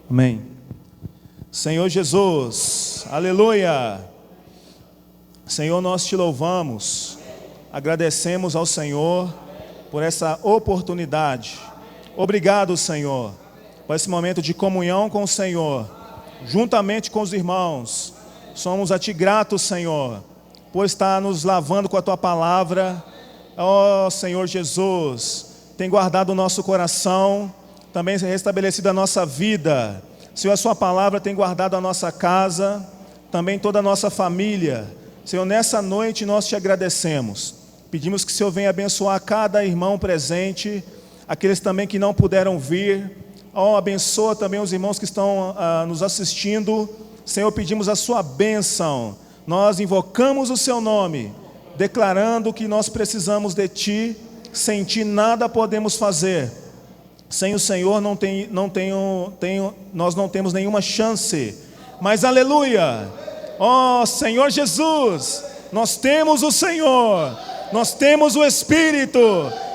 Amém. Senhor Jesus, aleluia. Senhor, nós te louvamos, agradecemos ao Senhor por essa oportunidade. Obrigado, Senhor, por esse momento de comunhão com o Senhor, juntamente com os irmãos. Somos a ti gratos, Senhor, por estar nos lavando com a tua palavra. Ó Senhor Jesus, tem guardado o nosso coração, também restabelecido a nossa vida. Senhor, a sua palavra tem guardado a nossa casa, também toda a nossa família. Senhor, nessa noite nós te agradecemos. Pedimos que o Senhor venha abençoar cada irmão presente, aqueles também que não puderam vir. Ó, abençoa também os irmãos que estão nos assistindo. Senhor, pedimos a sua bênção. Nós invocamos o seu nome, declarando que nós precisamos de ti. Sem ti nada podemos fazer. Sem o Senhor nós não temos nenhuma chance. Mas aleluia! Ó Senhor Jesus, nós temos o Senhor, nós temos o Espírito,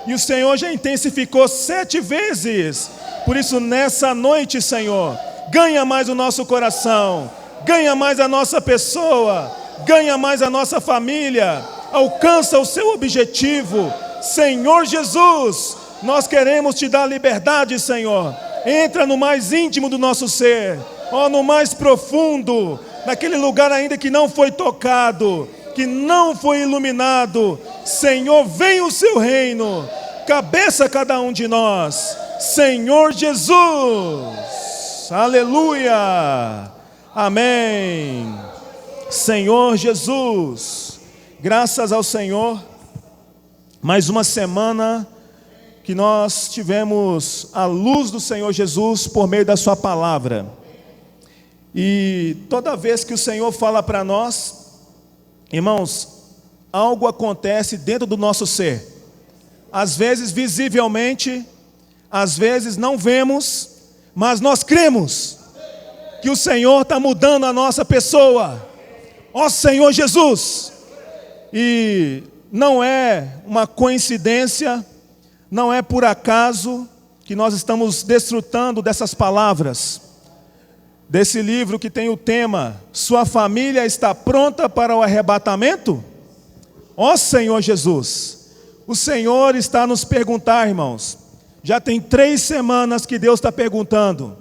e o Senhor já intensificou 7 vezes. Por isso nessa noite, Senhor, ganha mais o nosso coração, ganha mais a nossa pessoa, ganha mais a nossa família, alcança o seu objetivo. Senhor Jesus, nós queremos te dar liberdade, Senhor. Entra no mais íntimo do nosso ser, ó, no mais profundo, naquele lugar ainda que não foi tocado, que não foi iluminado. Senhor, vem o seu reino, cabeça cada um de nós. Senhor Jesus, aleluia, amém. Senhor Jesus, graças ao Senhor, mais uma semana que nós tivemos a luz do Senhor Jesus por meio da sua palavra. E toda vez que o Senhor fala para nós, irmãos, algo acontece dentro do nosso ser. Às vezes visivelmente, às vezes não vemos, mas nós cremos que o Senhor está mudando a nossa pessoa. Ó Senhor Jesus! E não é uma coincidência, não é por acaso que nós estamos desfrutando dessas palavras, desse livro que tem o tema: Sua família está pronta para o arrebatamento? Ó Senhor Jesus, o Senhor está a nos perguntar, irmãos, já tem 3 semanas que Deus está perguntando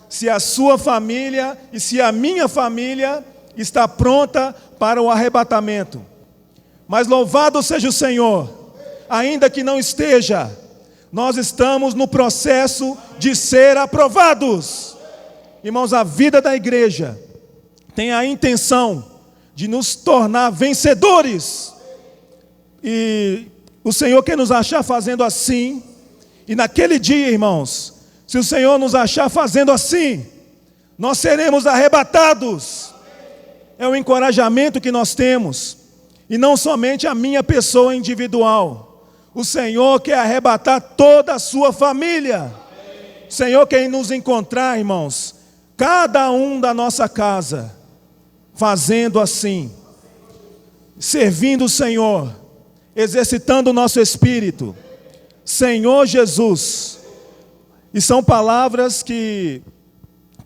se a sua família e se a minha família está pronta para o arrebatamento. Mas louvado seja o Senhor, ainda que não esteja, nós estamos no processo de ser aprovados. Irmãos, a vida da igreja tem a intenção de nos tornar vencedores. E o Senhor quer nos achar fazendo assim. E naquele dia, irmãos, se o Senhor nos achar fazendo assim, nós seremos arrebatados. É o encorajamento que nós temos. E não somente a minha pessoa individual. O Senhor quer arrebatar toda a sua família. O Senhor quer nos encontrar, irmãos, cada um da nossa casa, fazendo assim, servindo o Senhor, exercitando o nosso espírito. Senhor Jesus. E são palavras que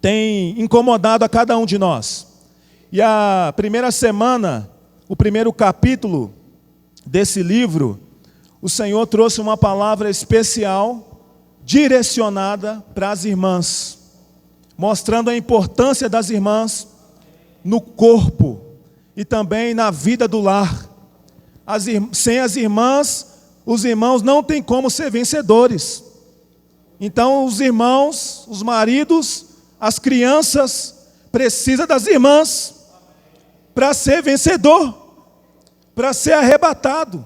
têm incomodado a cada um de nós. E a primeira semana, o primeiro capítulo desse livro, o Senhor trouxe uma palavra especial, direcionada para as irmãs, mostrando a importância das irmãs no corpo e também na vida do lar. Sem as irmãs, os irmãos não têm como ser vencedores. Então os irmãos, os maridos, as crianças precisam das irmãs para ser vencedor, para ser arrebatado.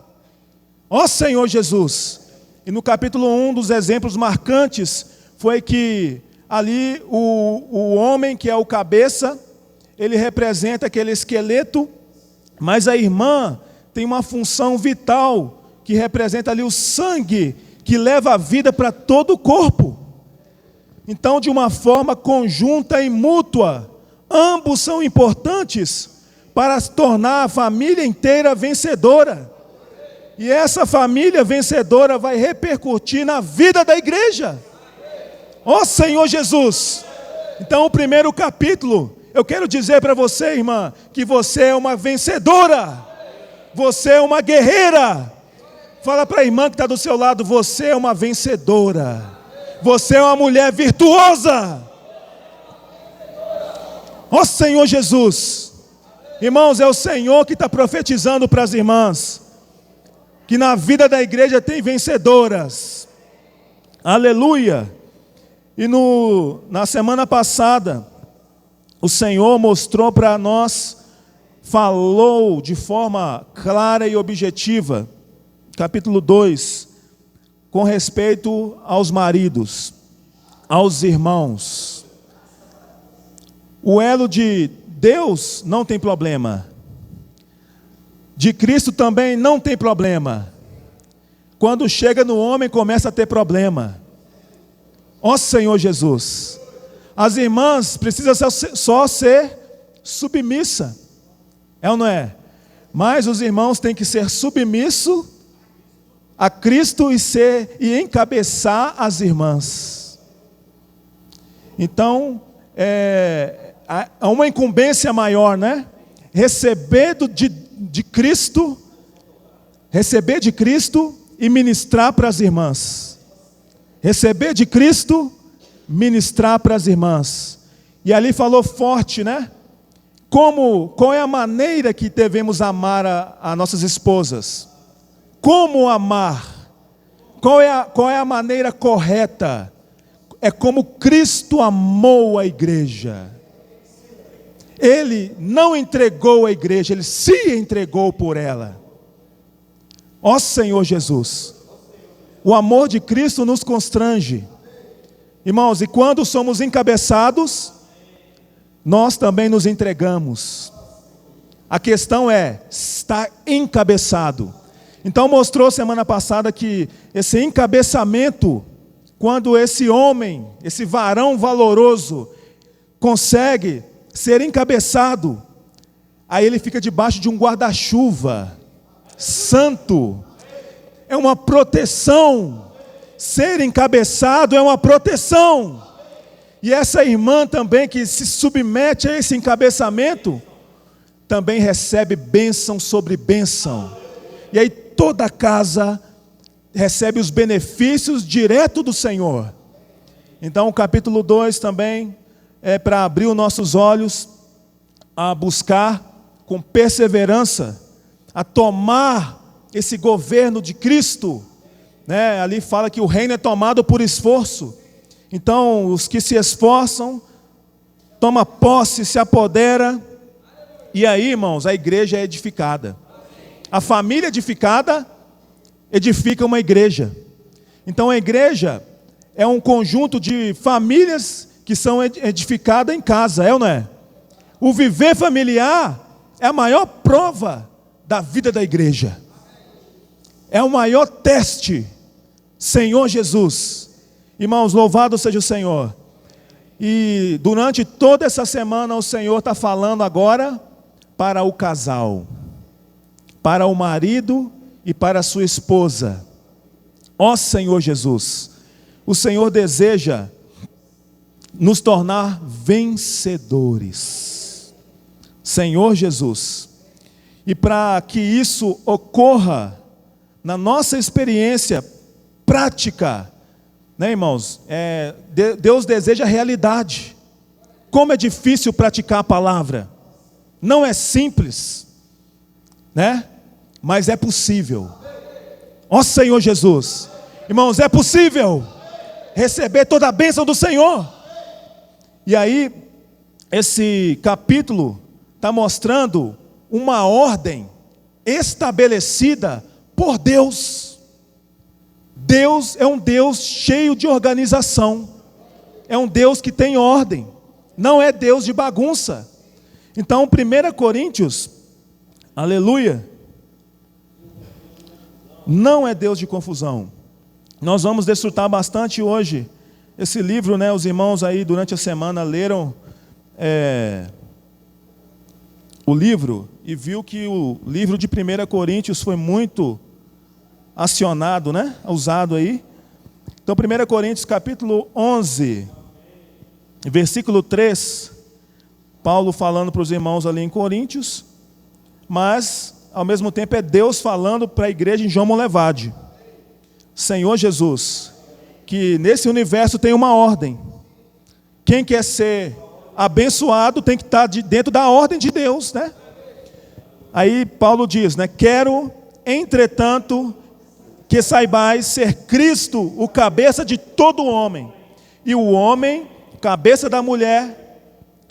Ó Senhor Jesus! E no capítulo 1, dos exemplos marcantes, foi que ali o homem que é o cabeça, ele representa aquele esqueleto, mas a irmã tem uma função vital, que representa ali o sangue, que leva a vida para todo o corpo. Então, de uma forma conjunta e mútua, ambos são importantes para tornar a família inteira vencedora. E essa família vencedora vai repercutir na vida da igreja. Ó Senhor Jesus, Então, o primeiro capítulo, eu quero dizer para você, irmã, que você é uma vencedora. Você é uma guerreira. Fala para a irmã que está do seu lado, você é uma vencedora. Você é uma mulher virtuosa. Ó Senhor Jesus. Irmãos, é o Senhor que está profetizando para as irmãs, que na vida da igreja tem vencedoras. Aleluia. E na semana passada, o Senhor mostrou para nós, falou de forma clara e objetiva, capítulo 2, com respeito aos maridos, aos irmãos. O elo de Deus não tem problema, de Cristo também não tem problema. Quando chega no homem, começa a ter problema. Ó Senhor Jesus, as irmãs precisam só ser submissa, é ou não é? Mas os irmãos têm que ser submissos a Cristo e encabeçar as irmãs. Então, há uma incumbência maior, né? Receber de Cristo e ministrar para as irmãs. Receber de Cristo, ministrar para as irmãs. E ali falou forte, né? Qual é a maneira que devemos amar a nossas esposas? Como amar? Qual é a maneira correta? É como Cristo amou a igreja. Ele não entregou a igreja, Ele se entregou por ela. Ó Senhor Jesus, o amor de Cristo nos constrange. Irmãos, e quando somos encabeçados, nós também nos entregamos. A questão é estar encabeçado. Então mostrou semana passada que esse encabeçamento, quando esse homem, esse varão valoroso, consegue ser encabeçado, aí ele fica debaixo de um guarda-chuva santo. É uma proteção. Ser encabeçado é uma proteção. E essa irmã também que se submete a esse encabeçamento, também recebe bênção sobre bênção. E aí toda a casa recebe os benefícios direto do Senhor. Então o capítulo 2 também é para abrir os nossos olhos a buscar com perseverança, a tomar esse governo de Cristo, né? Ali fala que o reino é tomado por esforço. Então os que se esforçam, toma posse, se apodera, e aí, irmãos, a igreja é edificada. A família edificada edifica uma igreja. Então a igreja é um conjunto de famílias que são edificadas em casa, é ou não é? O viver familiar é a maior prova da vida da igreja. É o maior teste. Senhor Jesus. Irmãos, louvado seja o Senhor. E durante toda essa semana o Senhor está falando agora para o casal, para o marido e para a sua esposa. Ó Senhor Jesus, o Senhor deseja nos tornar vencedores. Senhor Jesus. E para que isso ocorra na nossa experiência prática, né, irmãos? Deus deseja realidade. Como é difícil praticar a palavra. Não é simples, né? Mas é possível. Ó Senhor Jesus. Irmãos, é possível receber toda a bênção do Senhor. E aí, esse capítulo está mostrando uma ordem estabelecida por Deus. Deus é um Deus cheio de organização. É um Deus que tem ordem. Não é Deus de bagunça. Então, 1 Coríntios, aleluia, não é Deus de confusão. Nós vamos desfrutar bastante hoje esse livro, né? Os irmãos aí durante a semana leram o livro e viu que o livro de 1 Coríntios foi muito acionado, né? Usado aí. Então 1 Coríntios capítulo 11, versículo 3, Paulo falando para os irmãos ali em Coríntios, mas ao mesmo tempo é Deus falando para a igreja em João Monlevade. Senhor Jesus, que nesse universo tem uma ordem. Quem quer ser abençoado tem que estar dentro da ordem de Deus, né? Aí Paulo diz, né? Quero, entretanto, que saibais ser Cristo o cabeça de todo homem, e o homem, cabeça da mulher,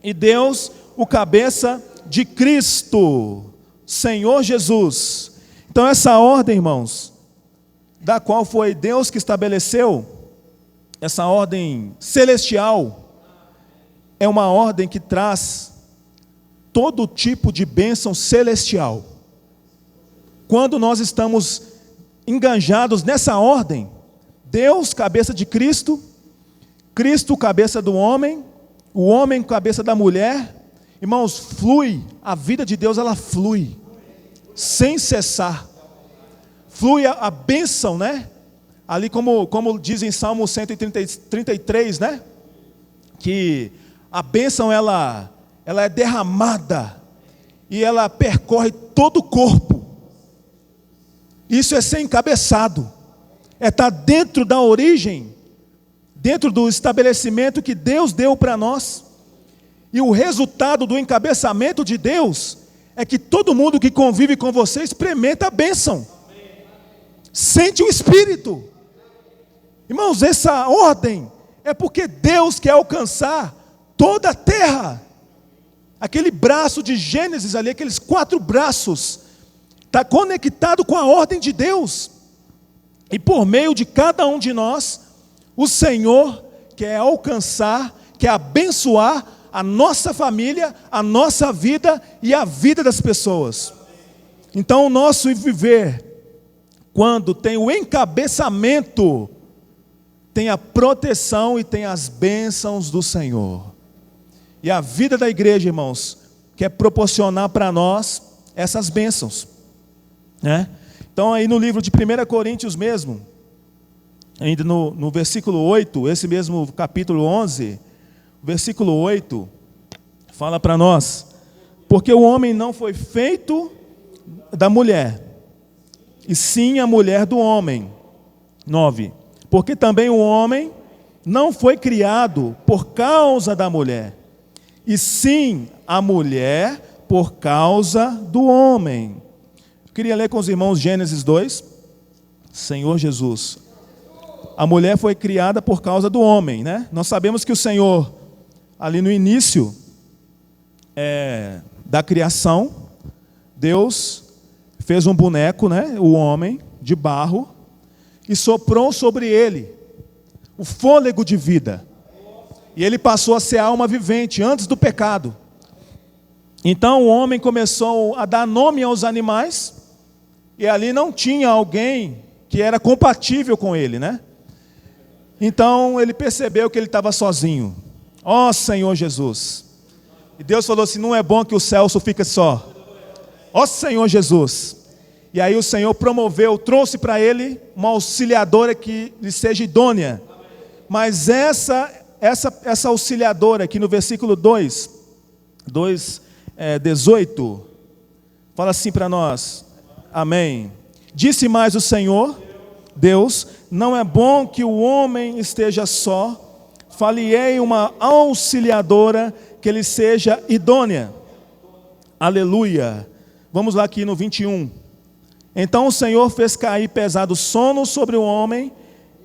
e Deus, o cabeça de Cristo, Senhor Jesus. Então essa ordem, irmãos, da qual foi Deus que estabeleceu, essa ordem celestial, é uma ordem que traz todo tipo de bênção celestial. Quando nós estamos enganjados nessa ordem, Deus, cabeça de Cristo, Cristo, cabeça do homem, o homem, cabeça da mulher, irmãos, flui, a vida de Deus, ela flui, sem cessar, flui a bênção, né? Ali como diz em Salmo 133, né? Que a bênção, ela é derramada, e ela percorre todo o corpo. Isso é ser encabeçado, é estar dentro da origem, dentro do estabelecimento que Deus deu para nós. E o resultado do encabeçamento de Deus é que todo mundo que convive com você experimenta a bênção, sente o Espírito. Irmãos, essa ordem é porque Deus quer alcançar toda a terra. Aquele braço de Gênesis ali, aqueles 4 braços, está conectado com a ordem de Deus. E por meio de cada um de nós, o Senhor quer alcançar, quer abençoar a nossa família, a nossa vida e a vida das pessoas. Então o nosso viver, quando tem o encabeçamento, tem a proteção e tem as bênçãos do Senhor. E a vida da igreja, irmãos, quer proporcionar para nós essas bênçãos, né? Então aí no livro de 1 Coríntios mesmo, ainda no versículo 8, esse mesmo capítulo 11, versículo 8, fala para nós: porque o homem não foi feito da mulher, e sim a mulher do homem. 9, porque também o homem não foi criado por causa da mulher, e sim a mulher por causa do homem. Eu queria ler com os irmãos Gênesis 2, Senhor Jesus. A mulher foi criada por causa do homem, né? Nós sabemos que o Senhor, ali no início da criação, Deus fez um boneco, né? O homem, de barro, e soprou sobre ele o fôlego de vida. E ele passou a ser alma vivente antes do pecado. Então o homem começou a dar nome aos animais, e ali não tinha alguém que era compatível com ele, né? Então ele percebeu que ele estava sozinho. Ó Senhor Jesus. E Deus falou assim: não é bom que o Celso fique só. Ó Senhor Jesus. E aí o Senhor promoveu, trouxe para ele uma auxiliadora que lhe seja idônea. Mas essa auxiliadora aqui no versículo 18, fala assim para nós, amém. Disse mais o Senhor, Deus: não é bom que o homem esteja só, far-lhe-ei uma auxiliadora que lhe seja idônea. Aleluia. Vamos lá aqui no 21. Então o Senhor fez cair pesado sono sobre o homem,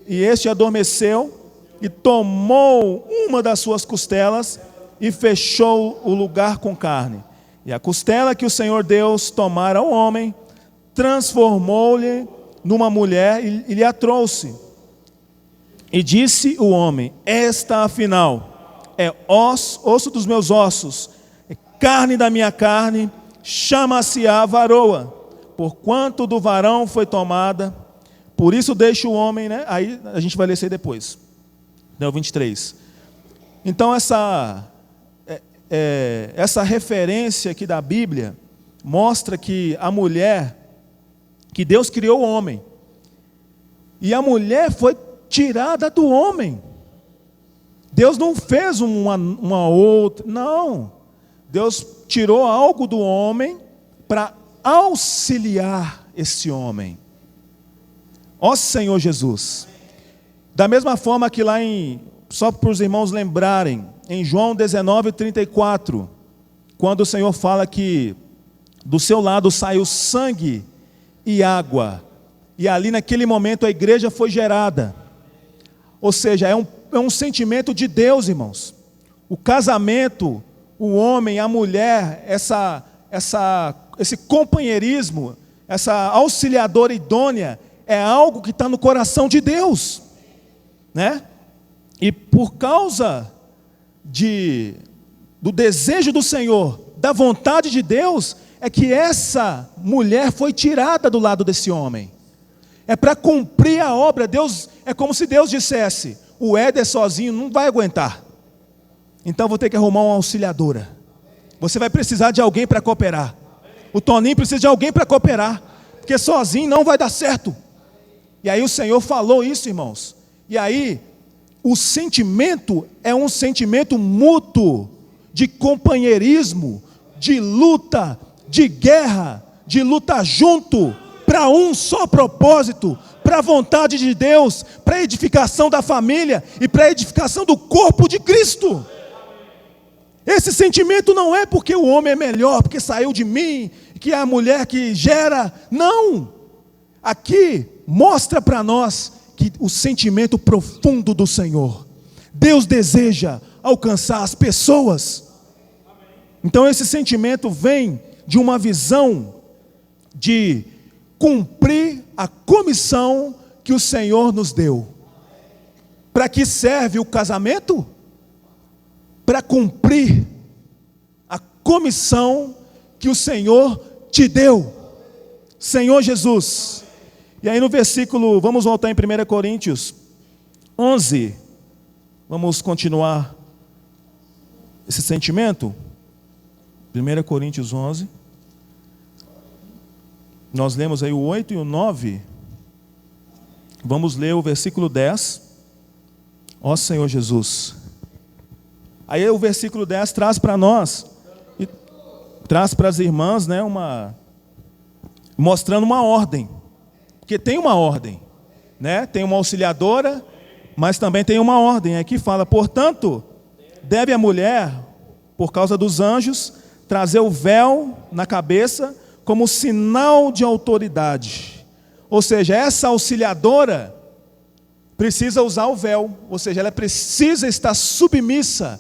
e este adormeceu, e tomou uma das suas costelas, e fechou o lugar com carne. E a costela que o Senhor Deus tomara ao homem, transformou-lhe numa mulher, e lhe a trouxe. E disse o homem: esta afinal é osso dos meus ossos, é carne da minha carne, chama-se-á varoa, porquanto do varão foi tomada. Por isso deixa o homem, né? Aí a gente vai ler isso aí depois, no 23. Então essa referência aqui da Bíblia mostra que a mulher, que Deus criou o homem, e a mulher foi tirada do homem. Deus não fez uma outra, não. Deus tirou algo do homem para auxiliar esse homem. Ó Senhor Jesus. Da mesma forma que lá só para os irmãos lembrarem, em João 19:34, quando o Senhor fala que do seu lado saiu sangue e água, e ali naquele momento a igreja foi gerada. Ou seja, é um sentimento de Deus, irmãos. O casamento, o homem, a mulher, esse companheirismo, essa auxiliadora idônea, é algo que está no coração de Deus, né? E por causa do desejo do Senhor, da vontade de Deus, é que essa mulher foi tirada do lado desse homem. É para cumprir a obra. Deus, é como se Deus dissesse: o Éder sozinho não vai aguentar, então vou ter que arrumar uma auxiliadora. Você vai precisar de alguém para cooperar. O Toninho precisa de alguém para cooperar, porque sozinho não vai dar certo. E aí o Senhor falou isso, irmãos. E aí o sentimento é um sentimento mútuo, de companheirismo, de luta, de guerra, de luta junto, para um só propósito, para a vontade de Deus, para a edificação da família e para a edificação do corpo de Cristo. Esse sentimento não é porque o homem é melhor, porque saiu de mim, que é a mulher que gera. Não! Aqui mostra para nós que o sentimento profundo do Senhor. Deus deseja alcançar as pessoas. Então esse sentimento vem de uma visão de cumprir a comissão que o Senhor nos deu. Para que serve o casamento? Para cumprir a comissão que o Senhor te deu. Senhor Jesus. E aí no versículo, vamos voltar em 1 Coríntios 11. Vamos continuar esse sentimento. 1 Coríntios 11. Nós lemos aí o 8 e o 9. Vamos ler o versículo 10. Ó Senhor Jesus. Aí o versículo 10 traz para nós, e traz para as irmãs, né, mostrando uma ordem. Porque tem uma ordem, né? Tem uma auxiliadora, mas também tem uma ordem. Aqui fala: portanto, deve a mulher, por causa dos anjos, trazer o véu na cabeça como sinal de autoridade. Ou seja, essa auxiliadora precisa usar o véu, ou seja, ela precisa estar submissa,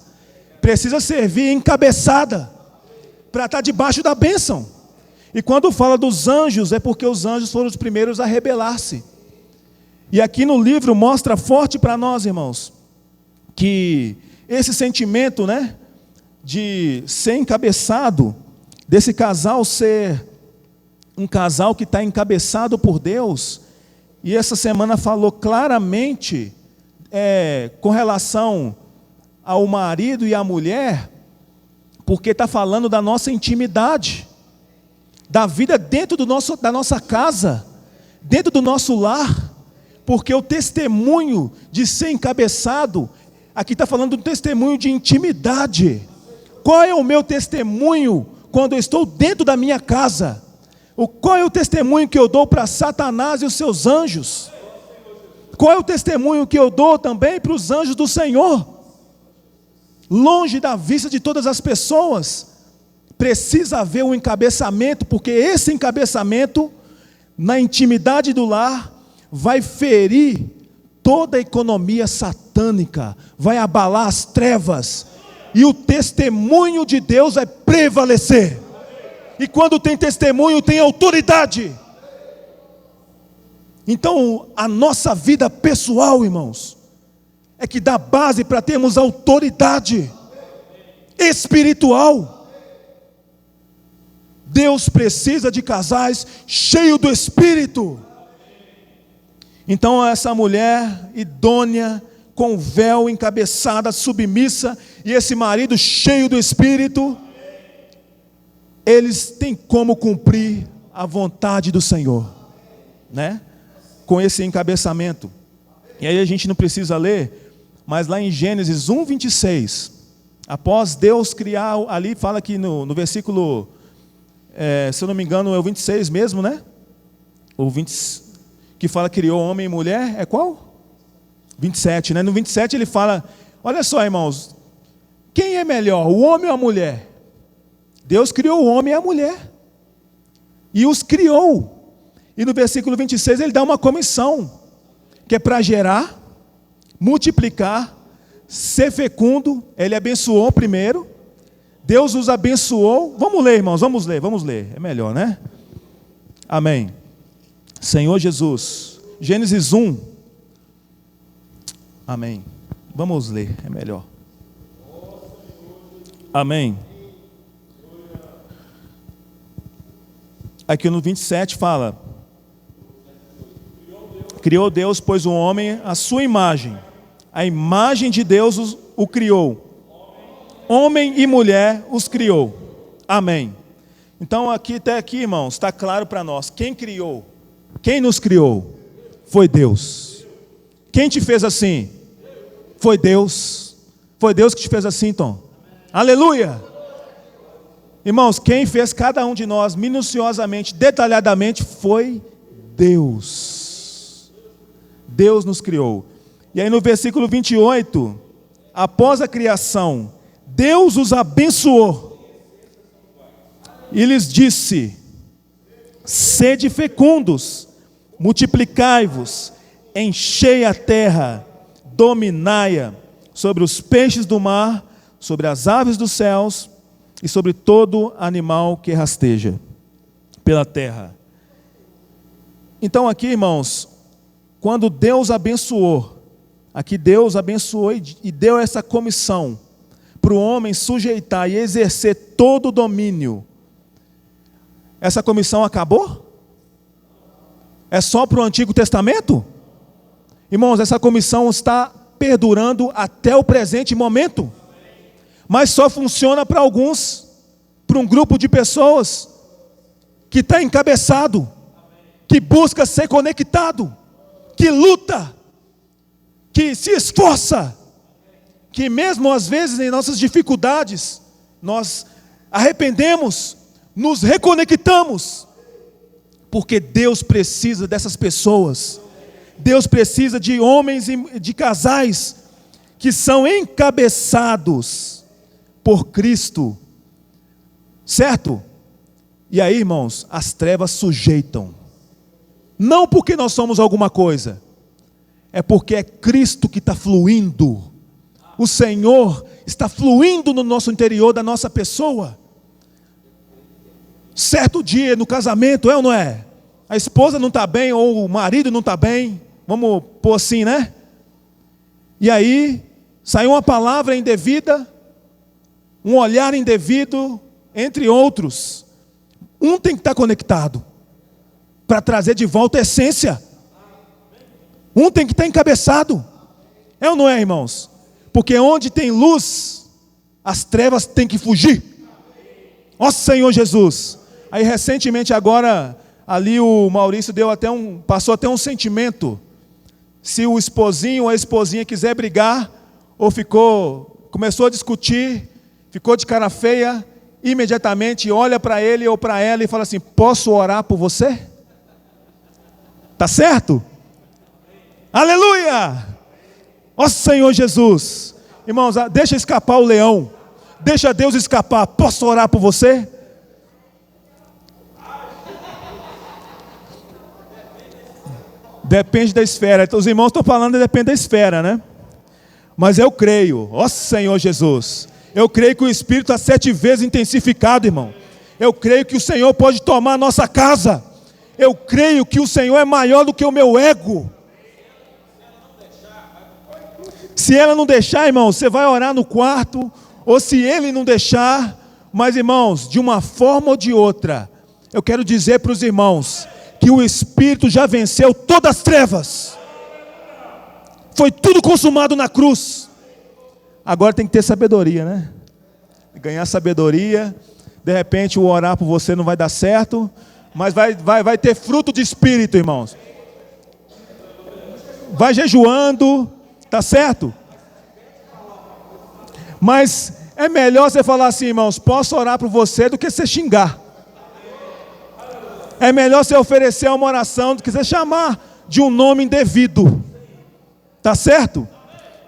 precisa servir encabeçada, para estar debaixo da bênção. E quando fala dos anjos, é porque os anjos foram os primeiros a rebelar-se. E aqui no livro mostra forte para nós, irmãos, que esse sentimento, né, de ser encabeçado, desse casal ser um casal que está encabeçado por Deus. E essa semana falou claramente com relação ao marido e à mulher, porque está falando da nossa intimidade, da vida dentro da nossa casa, dentro do nosso lar, porque o testemunho de ser encabeçado, aqui está falando do testemunho de intimidade. Qual é o meu testemunho quando eu estou dentro da minha casa? Qual é o testemunho que eu dou para Satanás e os seus anjos? Qual é o testemunho que eu dou também para os anjos do Senhor? Longe da vista de todas as pessoas, precisa haver um encabeçamento, porque esse encabeçamento, na intimidade do lar, vai ferir toda a economia satânica, vai abalar as trevas, e o testemunho de Deus vai prevalecer. E quando tem testemunho, tem autoridade. Então, a nossa vida pessoal, irmãos, é que dá base para termos autoridade espiritual. Deus precisa de casais cheios do Espírito. Então essa mulher idônea, com véu, encabeçada, submissa, e esse marido cheio do Espírito, eles têm como cumprir a vontade do Senhor, né? Com esse encabeçamento. E aí a gente não precisa ler, Mas lá em Gênesis 1, 26, após Deus criar, ali fala que no versículo, se eu não me engano, é o 26 mesmo, né? O 20, que fala que criou homem e mulher, é qual? 27, né? No 27 ele fala, olha só, irmãos, quem é melhor, o homem ou a mulher? Deus criou o homem e a mulher. E os criou. E no versículo 26 ele dá uma comissão, que é para gerar, multiplicar, ser fecundo. Ele abençoou primeiro. Deus os abençoou. Vamos ler, irmãos, vamos ler. É melhor, né? Amém. Senhor Jesus. Gênesis 1. Amém. Vamos ler, é melhor. Amém. Aqui no 27 fala: criou Deus, pois o homem à sua imagem. A imagem de Deus o criou. Homem e mulher os criou. Amém. Então aqui até aqui, irmãos, está claro para nós. Quem criou? Quem nos criou? Foi Deus. Quem te fez assim? Foi Deus. Foi Deus que te fez assim, Tom. Aleluia! Irmãos, quem fez cada um de nós minuciosamente, detalhadamente, foi Deus. Deus nos criou. E aí no versículo 28, após a criação, Deus os abençoou. E lhes disse: sede fecundos, multiplicai-vos, enchei a terra, dominai-a sobre os peixes do mar, sobre as aves dos céus e sobre todo animal que rasteja pela terra. Então aqui, irmãos, quando Deus abençoou, aqui Deus abençoou e deu essa comissão para o homem sujeitar e exercer todo o domínio. Essa comissão acabou? É só para o Antigo Testamento? Irmãos, essa comissão está perdurando até o presente momento. Mas só funciona para alguns, para um grupo de pessoas que está encabeçado, que busca ser conectado, que luta, que se esforça, que mesmo às vezes em nossas dificuldades, nós arrependemos, nos reconectamos, porque Deus precisa dessas pessoas. Deus precisa de homens e de casais que são encabeçados por Cristo, certo? E aí, irmãos, as trevas sujeitam, não porque nós somos alguma coisa, é porque é Cristo que está fluindo, o Senhor está fluindo no nosso interior da nossa pessoa. Certo dia no casamento, é ou não é? A esposa não está bem, ou o marido não está bem, vamos pôr assim, né? E aí, saiu uma palavra indevida, um olhar indevido, entre outros. Um tem que estar conectado para trazer de volta a essência. Um tem que estar encabeçado. É ou não é, irmãos? Porque onde tem luz, as trevas têm que fugir. Ó Senhor Jesus. Aí recentemente agora, ali o Maurício passou até um sentimento. Se o esposinho ou a esposinha quiser brigar, ou começou a discutir, ficou de cara feia, imediatamente olha para ele ou para ela e fala assim: posso orar por você? Tá certo? Aleluia! Ó Senhor Jesus. Irmãos, deixa escapar o leão, deixa Deus escapar. Posso orar por você? Depende da esfera. Os irmãos estão falando, depende da esfera, né? Mas eu creio, ó Senhor Jesus, eu creio que o Espírito está 7 vezes intensificado, irmão. Eu creio que o Senhor pode tomar a nossa casa. Eu creio que o Senhor é maior do que o meu ego. Se ela não deixar, irmão, você vai orar no quarto, ou se ele não deixar. Mas, irmãos, de uma forma ou de outra, eu quero dizer para os irmãos que o Espírito já venceu todas as trevas. Foi tudo consumado na cruz. Agora tem que ter sabedoria, né? Ganhar sabedoria. De repente o orar por você não vai dar certo, mas vai ter fruto de Espírito, irmãos. Vai jejuando, tá certo? Mas é melhor você falar assim, irmãos, posso orar por você do que você xingar. É melhor você oferecer uma oração do que você chamar de um nome indevido. Tá certo?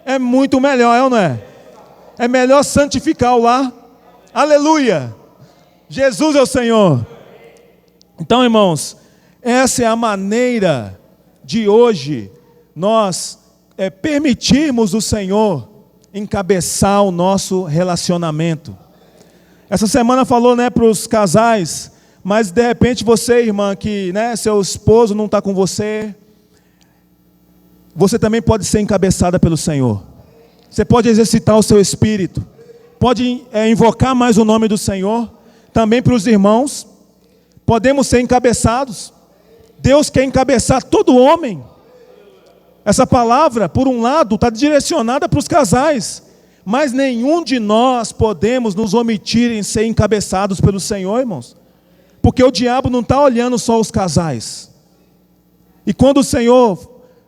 É muito melhor, é ou não é? É melhor santificar o lar. Aleluia! Jesus é o Senhor. Então, irmãos, essa é a maneira de hoje nós permitirmos o Senhor encabeçar o nosso relacionamento. Essa semana falou, para os casais, mas de repente você, irmã, que seu esposo não está com você, você também pode ser encabeçada pelo Senhor. Você pode exercitar o seu espírito, pode invocar mais o nome do Senhor. Também para os irmãos, podemos ser encabeçados. Deus quer encabeçar todo homem. Essa palavra, por um lado, está direcionada para os casais, mas nenhum de nós podemos nos omitir em ser encabeçados pelo Senhor, irmãos, porque o diabo não está olhando só os casais. E quando o Senhor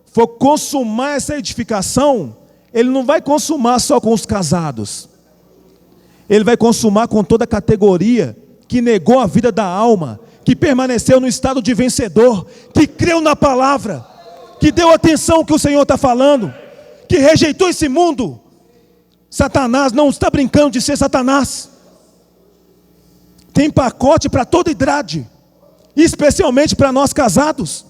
for consumar essa edificação, Ele não vai consumar só com os casados, Ele vai consumar com toda a categoria que negou a vida da alma, que permaneceu no estado de vencedor, que creu na palavra, que deu atenção ao que o Senhor está falando, que rejeitou esse mundo. Satanás não está brincando de ser Satanás. Tem pacote para toda idade, especialmente para nós casados.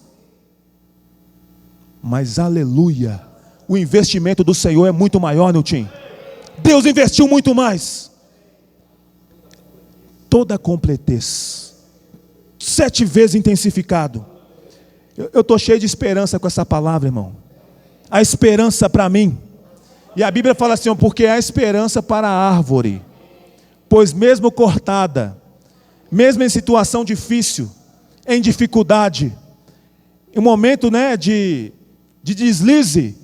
Mas aleluia, o investimento do Senhor é muito maior, Nilton. Deus investiu muito mais. Toda a completez, 7 vezes intensificado. Eu estou cheio de esperança com essa palavra, irmão. A esperança para mim. E a Bíblia fala assim, porque há esperança para a árvore, pois mesmo cortada, mesmo em situação difícil, em dificuldade, em um momento de deslize,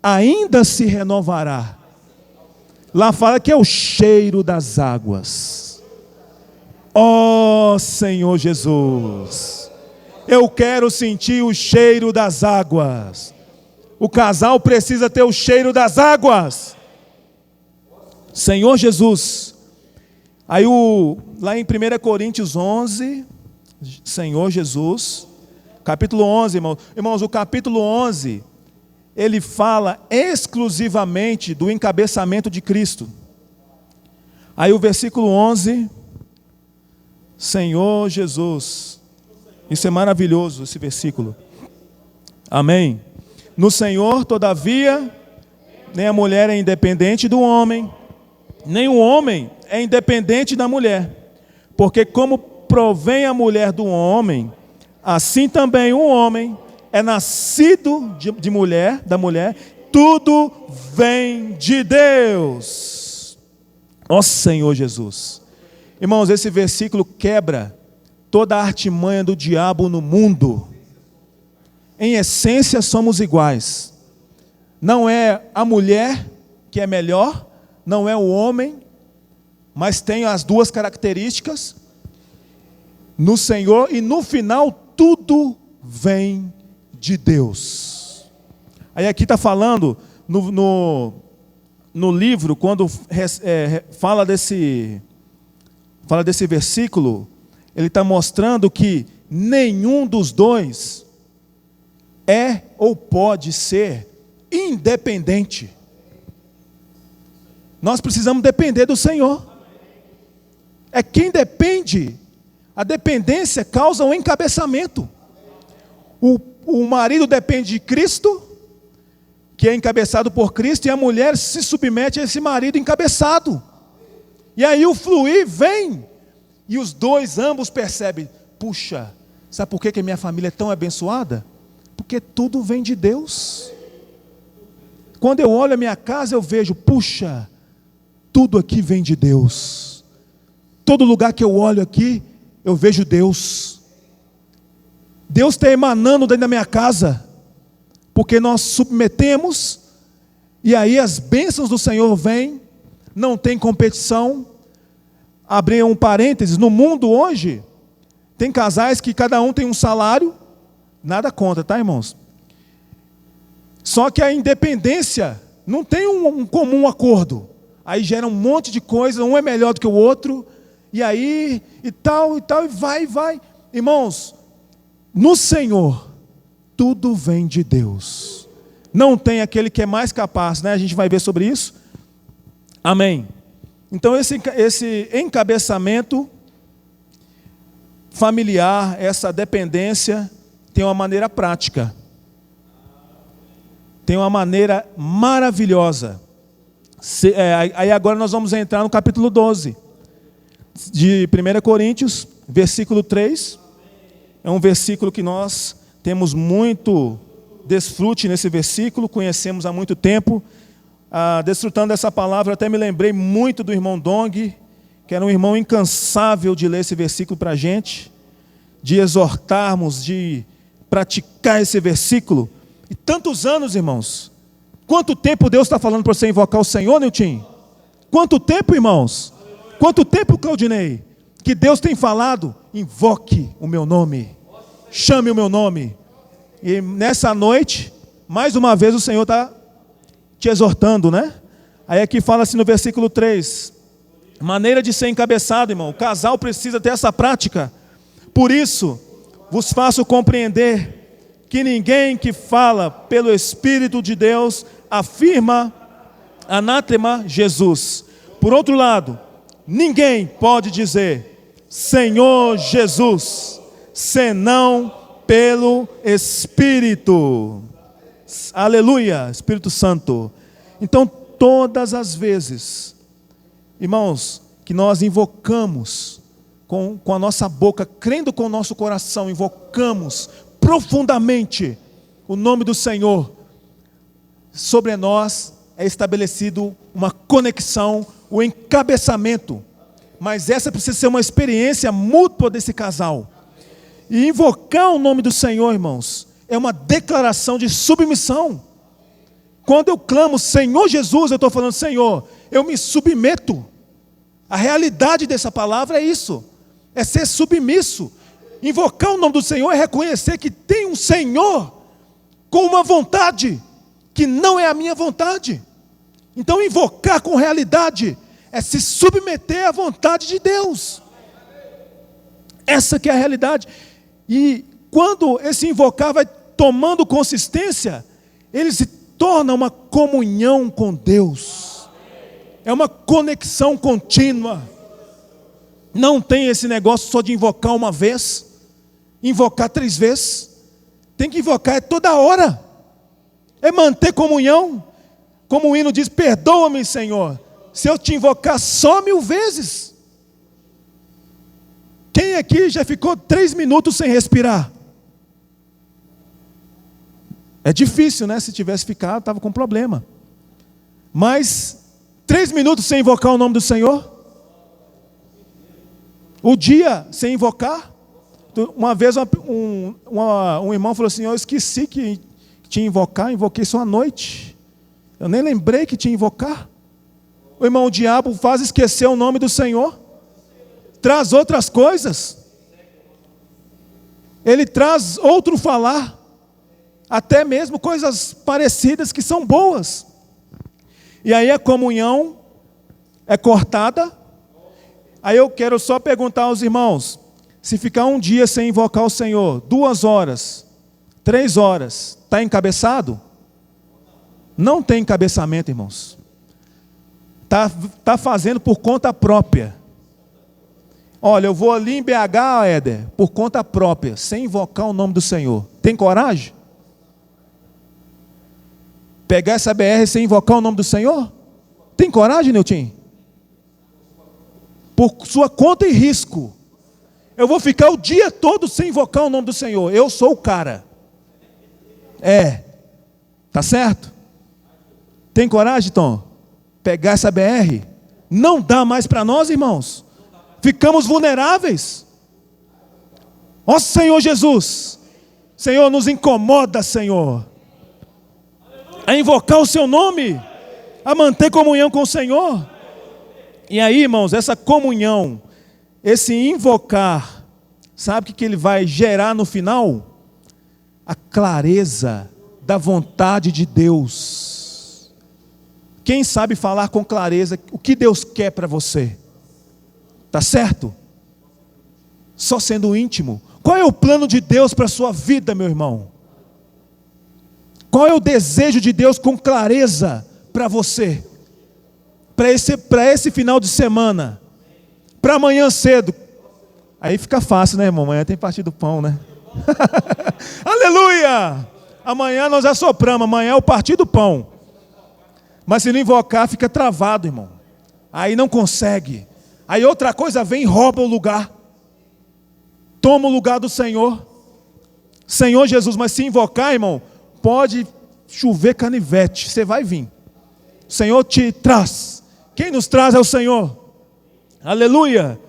ainda se renovará. Lá fala que é o cheiro das águas. Ó Senhor Jesus, eu quero sentir o cheiro das águas. O casal precisa ter o cheiro das águas. Senhor Jesus. Aí lá em 1 Coríntios 11, Senhor Jesus, capítulo 11, irmãos. Irmãos, o capítulo 11, ele fala exclusivamente do encabeçamento de Cristo. Aí o versículo 11, Senhor Jesus. Isso é maravilhoso, esse versículo. Amém. No Senhor, todavia, nem a mulher é independente do homem, nem o homem é independente da mulher. Porque como provém a mulher do homem, assim também o homem é nascido de mulher, da mulher, tudo vem de Deus. Ó Senhor Jesus. Irmãos, esse versículo quebra toda a artimanha do diabo no mundo. Em essência somos iguais. Não é a mulher que é melhor, não é o homem, mas tem as duas características no Senhor, e no final tudo vem de Deus. Aí aqui está falando no livro, quando fala desse versículo, ele está mostrando que nenhum dos dois é ou pode ser independente. Nós precisamos depender do Senhor. É quem depende. A dependência causa um encabeçamento. O marido depende de Cristo, que é encabeçado por Cristo, e a mulher se submete a esse marido encabeçado. E aí o fluir vem, e os dois, ambos percebem, puxa, sabe por que minha família é tão abençoada? Porque tudo vem de Deus. Quando eu olho a minha casa, eu vejo, puxa, tudo aqui vem de Deus. Todo lugar que eu olho aqui, eu vejo Deus. Deus está emanando dentro da minha casa, porque nós submetemos, e aí as bênçãos do Senhor vêm, não tem competição. Abrir um parênteses, no mundo hoje, tem casais que cada um tem um salário, nada contra, tá, irmãos? Só que a independência não tem um comum acordo. aí gera um monte de coisa, um é melhor do que o outro, e aí, e tal, e vai. Irmãos, no Senhor, tudo vem de Deus. Não tem aquele que é mais capaz, né? A gente vai ver sobre isso. Amém. Então esse encabeçamento familiar, essa dependência, tem uma maneira prática. Tem uma maneira maravilhosa. Aí agora nós vamos entrar no capítulo 12 de 1 Coríntios, versículo 3. É um versículo que nós temos muito desfrute nesse versículo, conhecemos há muito tempo. Desfrutando dessa palavra, até me lembrei muito do irmão Dong, que era um irmão incansável de ler esse versículo para a gente, de exortarmos, de praticar esse versículo. E tantos anos, irmãos. Quanto tempo Deus está falando para você invocar o Senhor, Nilton? Quanto tempo, irmãos? Quanto tempo, Claudinei? Que Deus tem falado, invoque o meu nome, chame o meu nome. E nessa noite, mais uma vez o Senhor está te exortando, né? Aí aqui fala assim no versículo 3, maneira de ser encabeçado, irmão. O casal precisa ter essa prática. Por isso, vos faço compreender que ninguém que fala pelo Espírito de Deus afirma anátema Jesus. Por outro lado, ninguém pode dizer Senhor Jesus, senão pelo Espírito. Aleluia, Espírito Santo. Então, todas as vezes, irmãos, que nós invocamos com a nossa boca, crendo com o nosso coração, invocamos profundamente o nome do Senhor, sobre nós é estabelecido uma conexão, o encabeçamento. Mas essa precisa ser uma experiência mútua desse casal. E invocar o nome do Senhor, irmãos, é uma declaração de submissão. Quando eu clamo Senhor Jesus, eu estou falando Senhor, eu me submeto. A realidade dessa palavra é isso, é ser submisso. Invocar o nome do Senhor é reconhecer que tem um Senhor com uma vontade que não é a minha vontade. Então invocar com realidade é se submeter à vontade de Deus. Essa que é a realidade. E quando esse invocar vai tomando consistência, ele se torna uma comunhão com Deus. É uma conexão contínua. Não tem esse negócio só de invocar uma vez, invocar 3 vezes. Tem que invocar toda hora. É manter comunhão. Como o hino diz, perdoa-me, Senhor, se eu te invocar só 1000 vezes. Quem aqui já ficou 3 minutos sem respirar? É difícil, né? Se tivesse ficado, estava com problema. Mas 3 minutos sem invocar o nome do Senhor? O dia sem invocar? Uma vez um irmão falou assim, eu esqueci que tinha invocar, invoquei só à noite. Eu nem lembrei que tinha invocar. O irmão, o diabo faz esquecer o nome do Senhor. Traz outras coisas. Ele traz outro falar. Até mesmo coisas parecidas que são boas. E aí a comunhão é cortada. Aí eu quero só perguntar aos irmãos, se ficar um dia sem invocar o Senhor, 2 horas, 3 horas, está encabeçado? Não tem encabeçamento, irmãos. Tá fazendo por conta própria. Olha, eu vou ali em BH, Éder, por conta própria, sem invocar o nome do Senhor. Tem coragem? Pegar essa BR sem invocar o nome do Senhor? Tem coragem, Nilton? Por sua conta e risco. Eu vou ficar o dia todo sem invocar o nome do Senhor. Eu sou o cara. Tá certo? Tem coragem, Tom? Pegar essa BR? Não dá mais para nós, irmãos. Ficamos vulneráveis. Ó Senhor Jesus. Senhor, nos incomoda, Senhor, a invocar o seu nome, a manter comunhão com o Senhor. E aí, irmãos, essa comunhão, esse invocar, sabe o que ele vai gerar no final? A clareza da vontade de Deus. Quem sabe falar com clareza o que Deus quer para você? Tá certo? Só sendo íntimo. Qual é o plano de Deus para a sua vida, meu irmão? Qual é o desejo de Deus com clareza para você? Para esse final de semana? Para amanhã cedo? Aí fica fácil, né, irmão? Amanhã tem partido do pão, né? Aleluia! Amanhã nós assopramos, amanhã é o partido do pão. Mas se não invocar, fica travado, irmão. Aí não consegue. Aí outra coisa vem e rouba o lugar. Toma o lugar do Senhor. Senhor Jesus, mas se invocar, irmão, pode chover canivete, você vai vir. O Senhor te traz. Quem nos traz é o Senhor. Aleluia.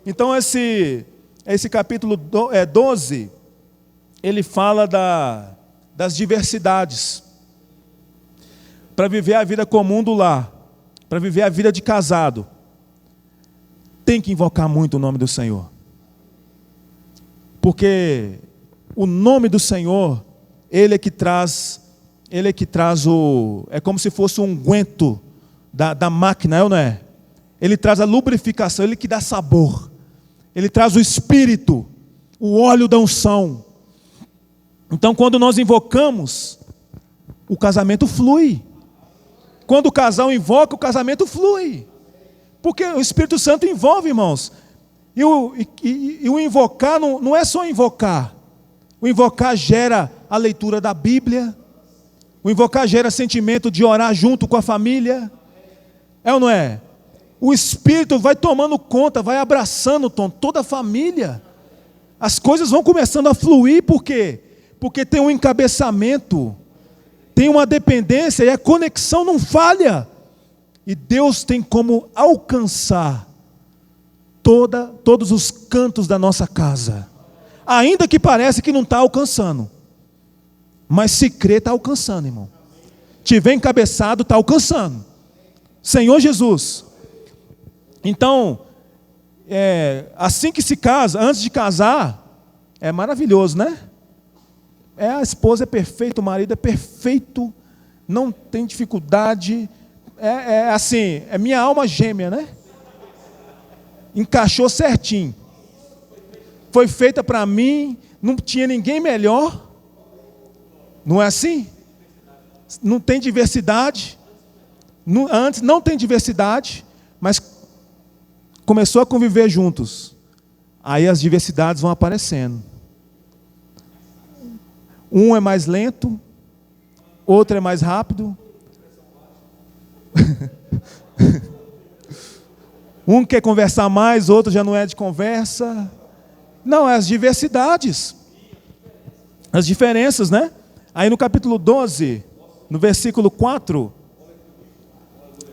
Então esse capítulo 12, ele fala das diversidades. Para viver a vida comum do lar, para viver a vida de casado, tem que invocar muito o nome do Senhor. Porque o nome do Senhor, Ele é que traz é como se fosse um unguento da máquina, é ou não é? Ele traz a lubrificação, Ele que dá sabor. Ele traz o Espírito, o óleo da unção. Então quando nós invocamos, o casamento flui. Quando o casal invoca, o casamento flui. Porque o Espírito Santo envolve, irmãos. E o invocar não é só invocar. O invocar gera a leitura da Bíblia. O invocar gera sentimento de orar junto com a família. É ou não é? O Espírito vai tomando conta, vai abraçando toda a família. As coisas vão começando a fluir, por quê? Porque tem um encabeçamento, tem uma dependência e a conexão não falha. E Deus tem como alcançar todos os cantos da nossa casa. Ainda que parece que não está alcançando. Mas se crê, está alcançando, irmão. Tiver encabeçado, está alcançando. Senhor Jesus. Então, assim que se casa, antes de casar, é maravilhoso, né? A esposa é perfeita, o marido é perfeito, não tem dificuldade, assim, é minha alma gêmea, né? Encaixou certinho, foi feita para mim, não tinha ninguém melhor, não é assim? Não tem diversidade, antes não tem diversidade, mas começou a conviver juntos, aí as diversidades vão aparecendo. Um é mais lento, outro é mais rápido. Um quer conversar mais, outro já não é de conversa. Não, é as diversidades. As diferenças, né? Aí no capítulo 12, no versículo 4.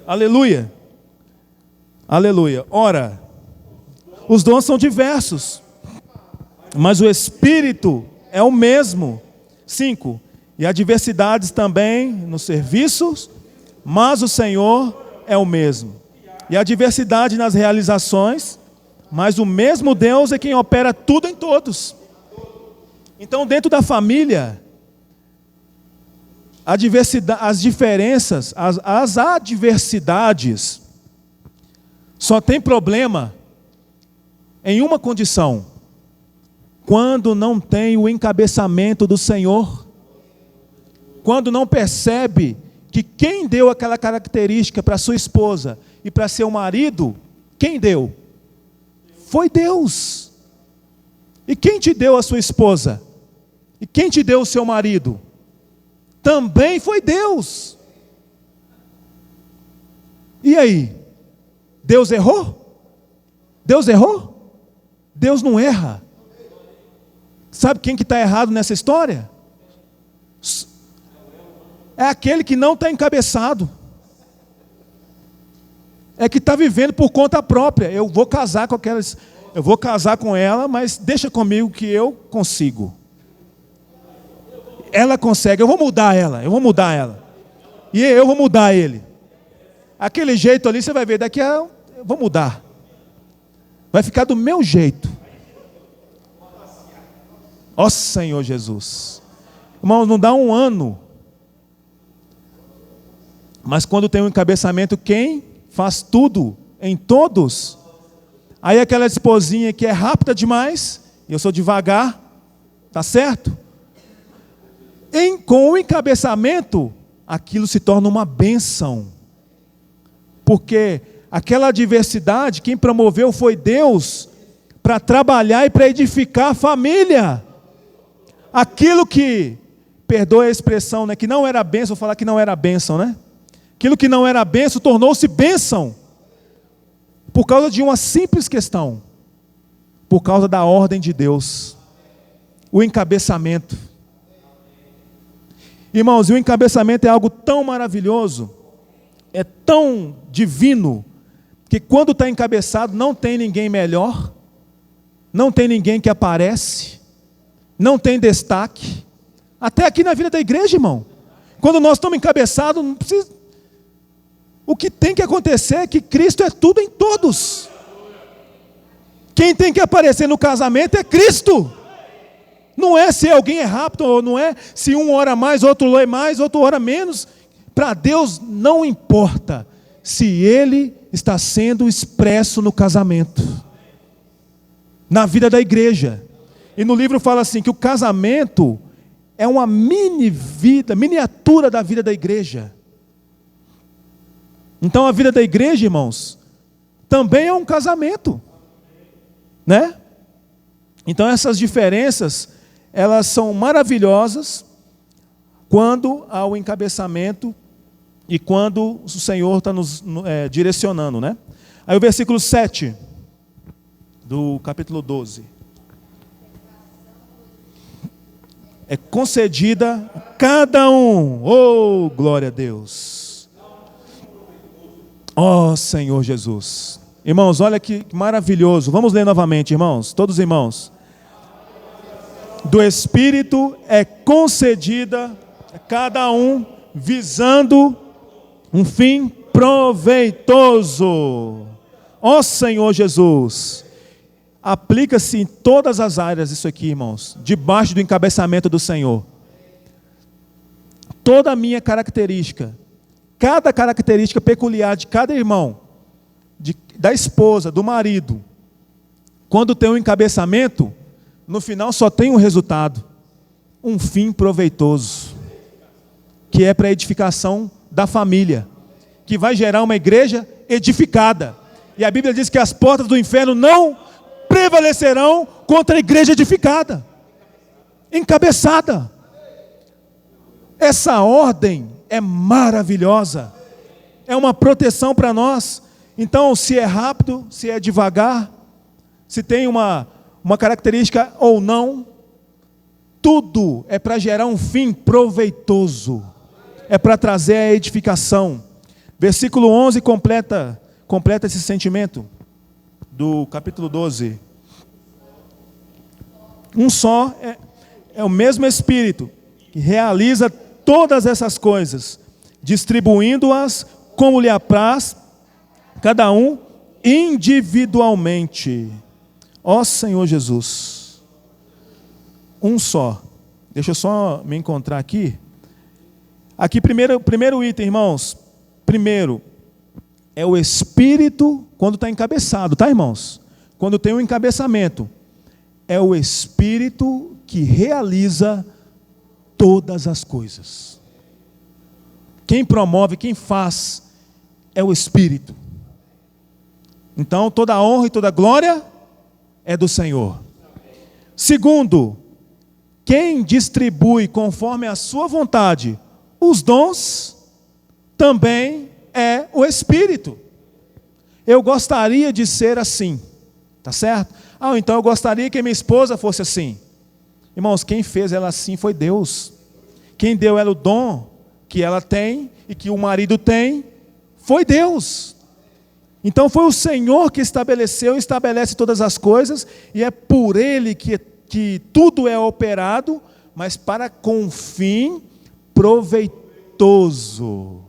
Aleluia. Aleluia. Ora, os dons são diversos, mas o Espírito é o mesmo. 5. E há diversidades também nos serviços, mas o Senhor é o mesmo. E há diversidade nas realizações, mas o mesmo Deus é quem opera tudo em todos. Então, dentro da família, a diversidade, as diferenças, as adversidades, só tem problema em uma condição: quando não tem o encabeçamento do Senhor, quando não percebe que quem deu aquela característica para sua esposa e para seu marido, quem deu? Foi Deus. E quem te deu a sua esposa? E quem te deu o seu marido? Também foi Deus. E aí? Deus errou? Deus errou? Deus não erra. Sabe quem que está errado nessa história? É aquele que não está encabeçado. É que está vivendo por conta própria. Eu vou casar com ela, mas deixa comigo que eu consigo. Ela consegue, eu vou mudar ela. E eu vou mudar ele. Aquele jeito ali, você vai ver, eu vou mudar. Vai ficar do meu jeito. Ó Senhor Jesus. Irmãos, não dá um ano. Mas quando tem um encabeçamento, quem faz tudo em todos? Aí aquela esposinha que é rápida demais, e eu sou devagar, tá certo? Com o encabeçamento, aquilo se torna uma bênção. Porque aquela adversidade, quem promoveu foi Deus, para trabalhar e para edificar a família. Aquilo que, perdoa a expressão, né, que não era bênção, vou falar que não era bênção, né? Aquilo que não era bênção tornou-se bênção. Por causa de uma simples questão. Por causa da ordem de Deus. O encabeçamento. Irmãos, e o encabeçamento é algo tão maravilhoso, é tão divino, que quando está encabeçado não tem ninguém melhor, não tem ninguém que aparece, não tem destaque. Até aqui na vida da igreja, irmão. Quando nós estamos encabeçados, não precisa... O que tem que acontecer é que Cristo é tudo em todos. Quem tem que aparecer no casamento é Cristo. Não é se alguém é rápido, ou não é se um ora mais, outro lê mais, outro ora menos. Para Deus não importa se Ele está sendo expresso no casamento, na vida da igreja. E no livro fala assim, que o casamento é uma miniatura da vida da igreja. Então a vida da igreja, irmãos, também é um casamento, né? Então essas diferenças, elas são maravilhosas quando há o encabeçamento e quando o Senhor está nos direcionando, né? Aí o versículo 7 do capítulo 12. É concedida a cada um, oh glória a Deus, ó Senhor Jesus. Irmãos, olha que maravilhoso, vamos ler novamente, irmãos, todos os irmãos. Do Espírito é concedida a cada um, visando um fim proveitoso. Ó Senhor Jesus, aplica-se em todas as áreas isso aqui, irmãos, debaixo do encabeçamento do Senhor. Toda a minha característica, cada característica peculiar de cada irmão, da esposa, do marido, quando tem um encabeçamento, no final só tem um resultado, um fim proveitoso, que é para a edificação da família, que vai gerar uma igreja edificada. E a Bíblia diz que as portas do inferno não prevalecerão contra a igreja edificada, encabeçada. Essa ordem é maravilhosa, é uma proteção para nós. Então, se é rápido, se é devagar, se tem uma característica ou não, tudo é para gerar um fim proveitoso, é para trazer a edificação. Versículo 11 completa esse sentimento do capítulo 12. Um só é o mesmo Espírito que realiza todas essas coisas, distribuindo-as como lhe apraz, cada um individualmente. Ó Senhor Jesus, um só. Deixa eu só me encontrar aqui. Aqui primeiro item, irmãos. Primeiro, é o Espírito quando está encabeçado, tá, irmãos? Quando tem um encabeçamento, é o Espírito que realiza todas as coisas. Quem promove, quem faz, é o Espírito. Então, toda a honra e toda a glória é do Senhor. Segundo, quem distribui conforme a sua vontade os dons, também é o Espírito. Eu gostaria de ser assim, tá certo? Então eu gostaria que minha esposa fosse assim. Irmãos, quem fez ela assim foi Deus. Quem deu ela o dom que ela tem e que o marido tem, foi Deus. Então foi o Senhor que estabeleceu e estabelece todas as coisas, e é por Ele que tudo é operado, mas para com fim proveitoso.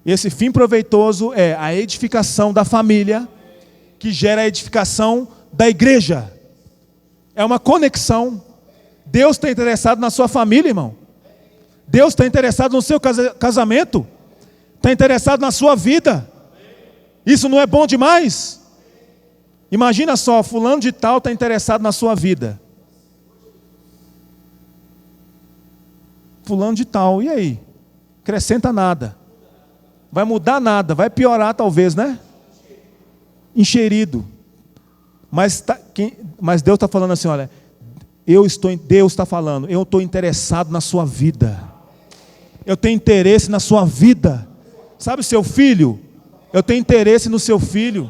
Esse fim proveitoso é a edificação da família, que gera a edificação da igreja. É uma conexão. Deus está interessado na sua família, irmão. Deus está interessado no seu casamento. está interessado na sua vida. Isso não é bom demais? Imagina só, fulano de tal está interessado na sua vida. Fulano de tal, e aí? Acrescenta nada. Vai mudar nada, vai piorar talvez, né? Encherido. Mas Deus está falando assim, olha, Deus está falando, eu estou interessado na sua vida. Eu tenho interesse na sua vida. Sabe seu filho? Eu tenho interesse no seu filho.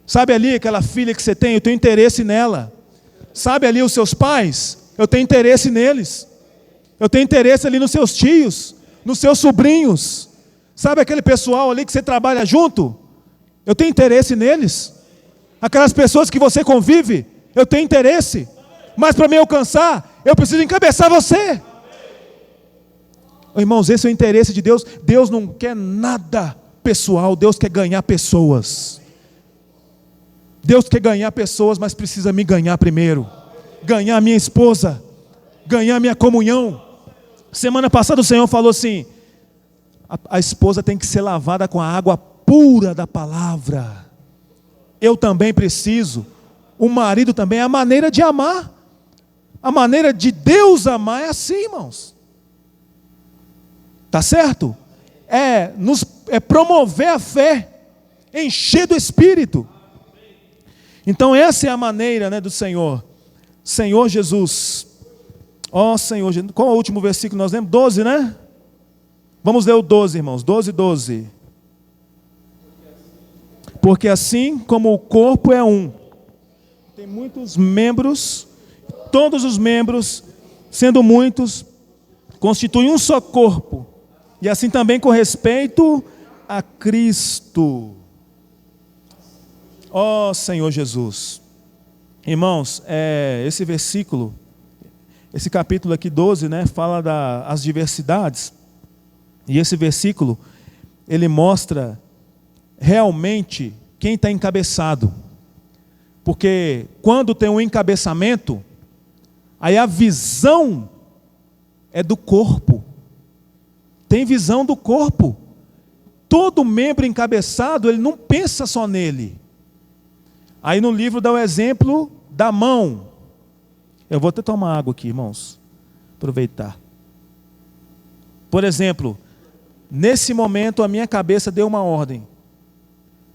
Sabe ali aquela filha que você tem? Eu tenho interesse nela. Sabe ali os seus pais? Eu tenho interesse neles. Eu tenho interesse ali nos seus tios, nos seus sobrinhos. Sabe aquele pessoal ali que você trabalha junto? Eu tenho interesse neles. Aquelas pessoas que você convive, eu tenho interesse. Mas para me alcançar, eu preciso encabeçar você. Irmãos, esse é o interesse de Deus. Deus não quer nada pessoal, Deus quer ganhar pessoas. Deus quer ganhar pessoas, mas precisa me ganhar primeiro. Ganhar minha esposa, ganhar minha comunhão. Semana passada o Senhor falou assim, a esposa tem que ser lavada com a água pura da palavra. Eu também preciso. O marido também. A maneira de amar, a maneira de Deus amar é assim, irmãos. Tá certo? É promover a fé, encher do Espírito. Então essa é a maneira, né, do Senhor. Senhor Jesus. Ó Senhor Jesus. Qual é o último versículo que nós lemos? 12, né? Vamos ler o 12, irmãos. 12. Porque assim como o corpo é um, tem muitos membros, todos os membros, sendo muitos, constituem um só corpo. E assim também com respeito a Cristo. Ó Senhor Jesus. Irmãos, esse versículo, esse capítulo aqui 12, né, fala das diversidades. E esse versículo, ele mostra realmente quem está encabeçado. Porque quando tem um encabeçamento, aí a visão é do corpo. Tem visão do corpo. Todo membro encabeçado, ele não pensa só nele. Aí no livro dá o exemplo da mão. Eu vou até tomar água aqui, irmãos. Aproveitar. Por exemplo, nesse momento a minha cabeça deu uma ordem.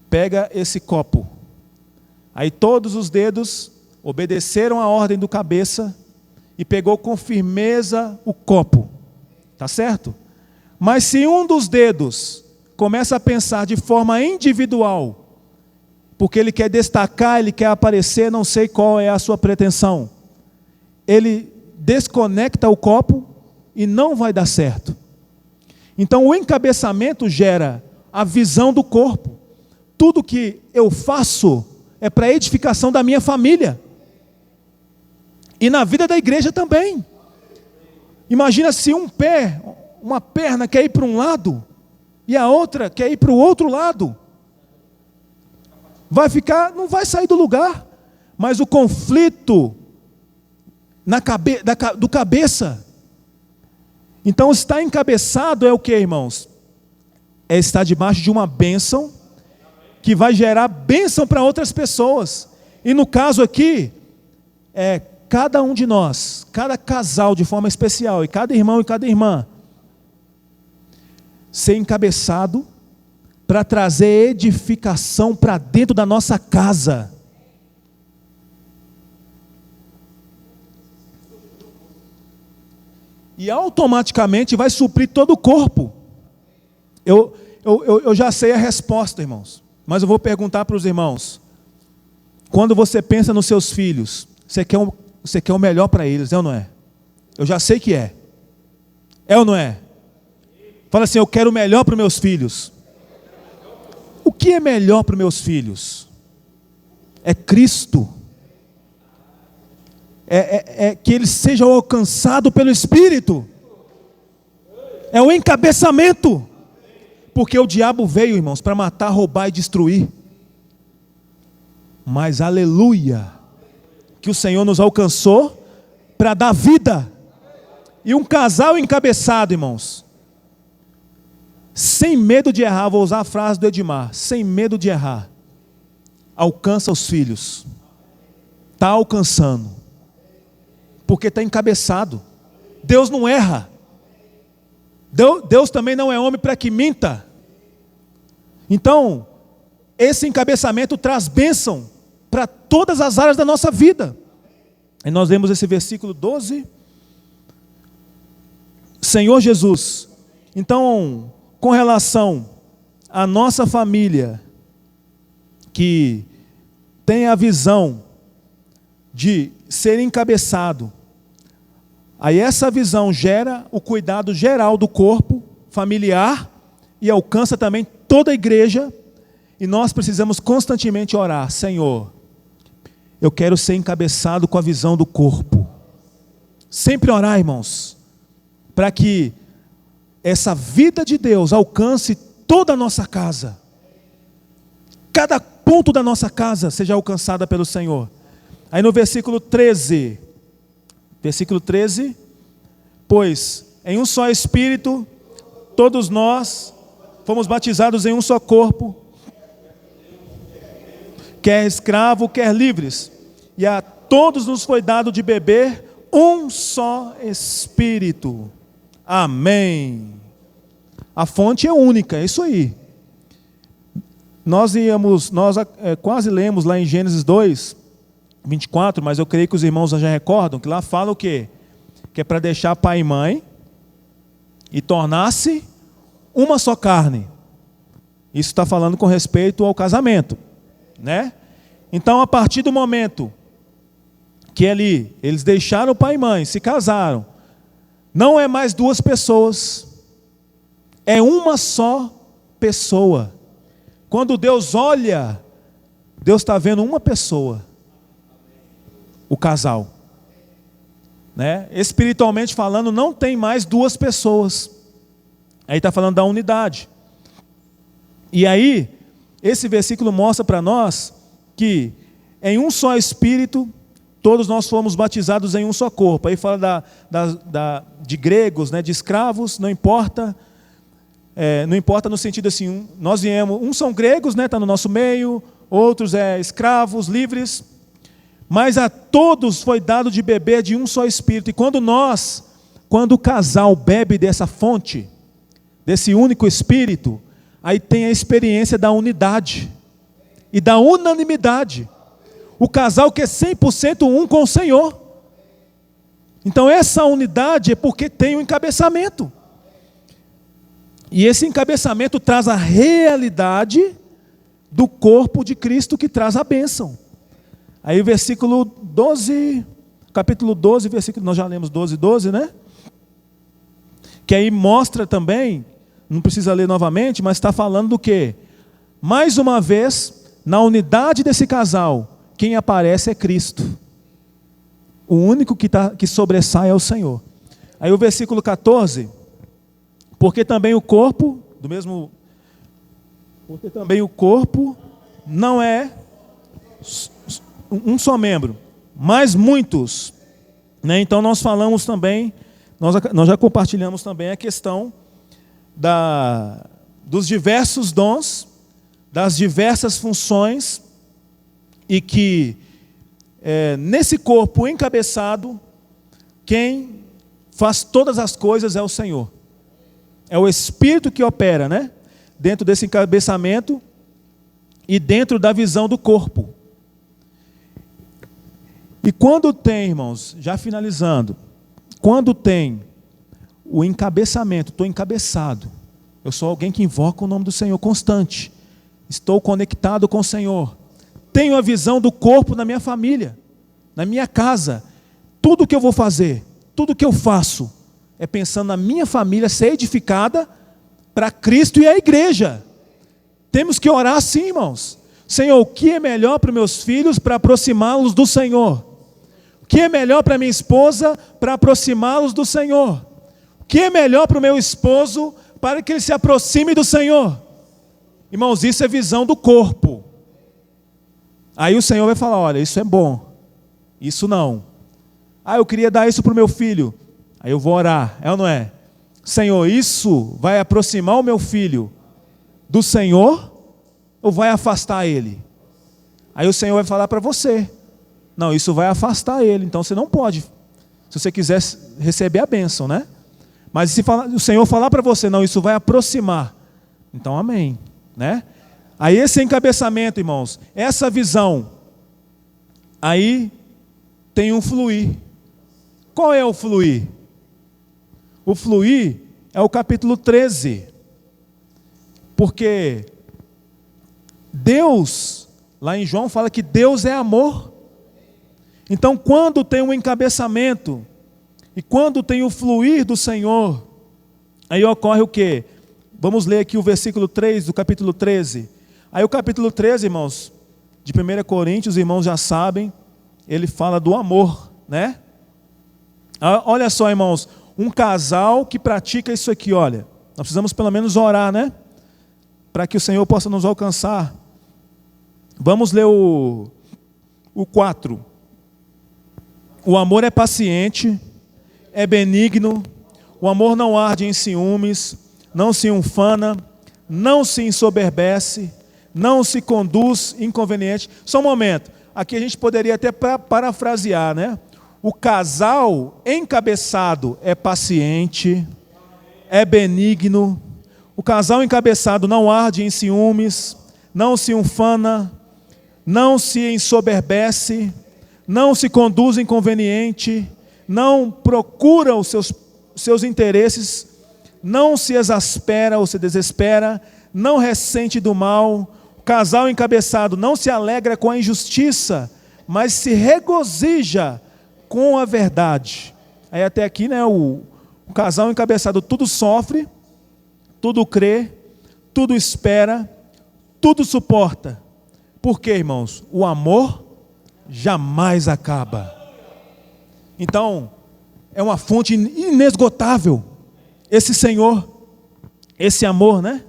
Pega esse copo. Aí todos os dedos obedeceram a ordem do cabeça e pegou com firmeza o copo. Tá certo? Mas se um dos dedos começa a pensar de forma individual, porque ele quer destacar, ele quer aparecer, não sei qual é a sua pretensão, ele desconecta o copo e não vai dar certo. Então o encabeçamento gera a visão do corpo. Tudo que eu faço é para a edificação da minha família. E na vida da igreja também. Imagina se uma perna quer ir para um lado e a outra quer ir para o outro lado. Não vai sair do lugar. Mas o conflito do cabeça. Então estar encabeçado é o que, irmãos? É estar debaixo de uma bênção que vai gerar bênção para outras pessoas. E no caso aqui, cada um de nós, cada casal de forma especial, e cada irmão e cada irmã, ser encabeçado para trazer edificação para dentro da nossa casa. E automaticamente vai suprir todo o corpo. Eu já sei a resposta, irmãos. Mas eu vou perguntar para os irmãos. Quando você pensa nos seus filhos, você quer o melhor para eles, é ou não é? Eu já sei que é. É ou não é? Fala assim, eu quero o melhor para os meus filhos. O que é melhor para os meus filhos? É Cristo. É que eles sejam alcançados pelo Espírito. É o encabeçamento. Porque o diabo veio, irmãos, para matar, roubar e destruir. Mas aleluia, que o Senhor nos alcançou para dar vida. E um casal encabeçado, irmãos, sem medo de errar, vou usar a frase do Edmar, sem medo de errar, alcança os filhos. Está alcançando. Porque está encabeçado. Deus não erra. Deus também não é homem para que minta. Então, esse encabeçamento traz bênção para todas as áreas da nossa vida. E nós vemos esse versículo 12. Senhor Jesus, então, com relação à nossa família, que tem a visão de ser encabeçado, aí essa visão gera o cuidado geral do corpo familiar e alcança também toda a igreja, e nós precisamos constantemente orar: Senhor, eu quero ser encabeçado com a visão do corpo. Sempre orar, irmãos, para que essa vida de Deus alcance toda a nossa casa. Cada ponto da nossa casa seja alcançada pelo Senhor. Aí no versículo 13, pois em um só Espírito, todos nós fomos batizados em um só corpo, quer escravo, quer livres, e a todos nos foi dado de beber um só Espírito. Amém. A fonte é única, é isso aí. Nós quase lemos lá em Gênesis 2, 24, mas eu creio que os irmãos já recordam, que lá fala o quê? Que é para deixar pai e mãe e tornar-se uma só carne. Isso está falando com respeito ao casamento, né? Então, a partir do momento que eles deixaram pai e mãe, se casaram, não é mais duas pessoas, é uma só pessoa. Quando Deus olha, Deus está vendo uma pessoa, o casal, né? Espiritualmente falando, não tem mais duas pessoas. Aí está falando da unidade. E aí, esse versículo mostra para nós que em um só Espírito, todos nós fomos batizados em um só corpo. Aí fala de gregos, né, de escravos, não importa. Não importa no sentido assim, nós viemos, uns são gregos, né, está no nosso meio, outros escravos, livres, mas a todos foi dado de beber de um só Espírito. E quando o casal bebe dessa fonte, desse único Espírito, aí tem a experiência da unidade e da unanimidade. O casal que é 100% um com o Senhor. Então essa unidade é porque tem o encabeçamento. E esse encabeçamento traz a realidade do corpo de Cristo, que traz a bênção. Aí o versículo 12, capítulo 12, versículo, nós já lemos 12, né? Que aí mostra também, não precisa ler novamente, mas está falando do quê? Mais uma vez, na unidade desse casal, quem aparece é Cristo. O único que sobressai é o Senhor. Aí o versículo 14... Porque também o corpo não é um só membro, mas muitos, né? Então nós falamos também, nós já compartilhamos também a questão dos diversos dons, das diversas funções, e que nesse corpo encabeçado, quem faz todas as coisas é o Senhor. É o Espírito que opera, né? Dentro desse encabeçamento e dentro da visão do corpo. E quando tem, irmãos, já finalizando, quando tem o encabeçamento, estou encabeçado, eu sou alguém que invoca o nome do Senhor constante, estou conectado com o Senhor, tenho a visão do corpo na minha família, na minha casa, tudo que eu vou fazer, tudo que eu faço, é pensando na minha família ser edificada para Cristo e a igreja. Temos que orar assim, irmãos. Senhor, o que é melhor para os meus filhos para aproximá-los do Senhor? O que é melhor para minha esposa para aproximá-los do Senhor? O que é melhor para o meu esposo para que ele se aproxime do Senhor? Irmãos, isso é visão do corpo. Aí o Senhor vai falar: olha, isso é bom, isso não. Eu queria dar isso para o meu filho. Aí eu vou orar, é ou não é? Senhor, isso vai aproximar o meu filho do Senhor ou vai afastar ele? Aí o Senhor vai falar para você: não, isso vai afastar ele, então você não pode, se você quiser receber a bênção, né? Mas se o Senhor falar para você: não, isso vai aproximar, então amém, né? Aí esse encabeçamento, irmãos, essa visão, aí tem um fluir. Qual é o fluir? O fluir é o capítulo 13. Porque Deus, lá em João fala que Deus é amor. Então quando tem um encabeçamento e quando tem o fluir do Senhor, aí ocorre o quê? Vamos ler aqui o versículo 3 do capítulo 13. Aí o capítulo 13, irmãos, de 1 Coríntios, os irmãos já sabem, ele fala do amor, né? Olha só, irmãos, um casal que pratica isso aqui, olha, nós precisamos pelo menos orar, né? Para que o Senhor possa nos alcançar. Vamos ler o 4. O amor é paciente, é benigno, o amor não arde em ciúmes, não se ufana, não se ensoberbece, não se conduz inconveniente. Só um momento, aqui a gente poderia até parafrasear, né? O casal encabeçado é paciente, é benigno. O casal encabeçado não arde em ciúmes, não se ufana, não se ensoberbece, não se conduz inconveniente, não procura os seus interesses, não se exaspera ou se desespera, não ressente do mal. O casal encabeçado não se alegra com a injustiça, mas se regozija com a verdade. Aí até aqui, né, o casal encabeçado tudo sofre, tudo crê, tudo espera, tudo suporta. Por quê, irmãos? O amor jamais acaba. Então, é uma fonte inesgotável esse Senhor, esse amor, né?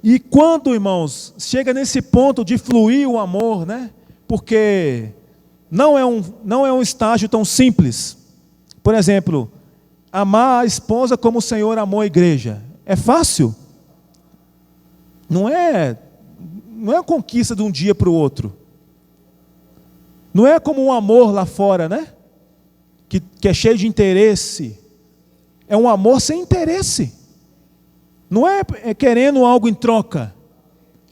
E quando, irmãos, chega nesse ponto de fluir o amor, né? Porque não é um estágio tão simples. Por exemplo, amar a esposa como o Senhor amou a igreja. É fácil? Não é uma conquista de um dia para o outro. Não é como um amor lá fora, né? Que é cheio de interesse. É um amor sem interesse. Não é querendo algo em troca.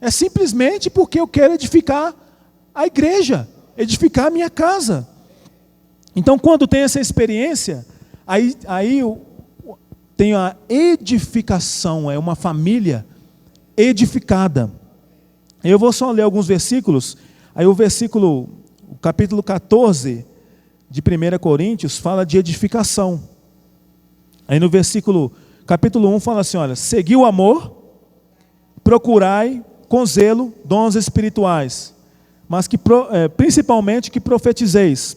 É simplesmente porque eu quero edificar a igreja, edificar a minha casa. Então, quando tem essa experiência, aí tem a edificação, é uma família edificada. Eu vou só ler alguns versículos. Aí o capítulo 14 de 1 Coríntios fala de edificação. Aí no capítulo 1 fala assim, olha: segui o amor, procurai com zelo dons espirituais, mas principalmente que profetizeis.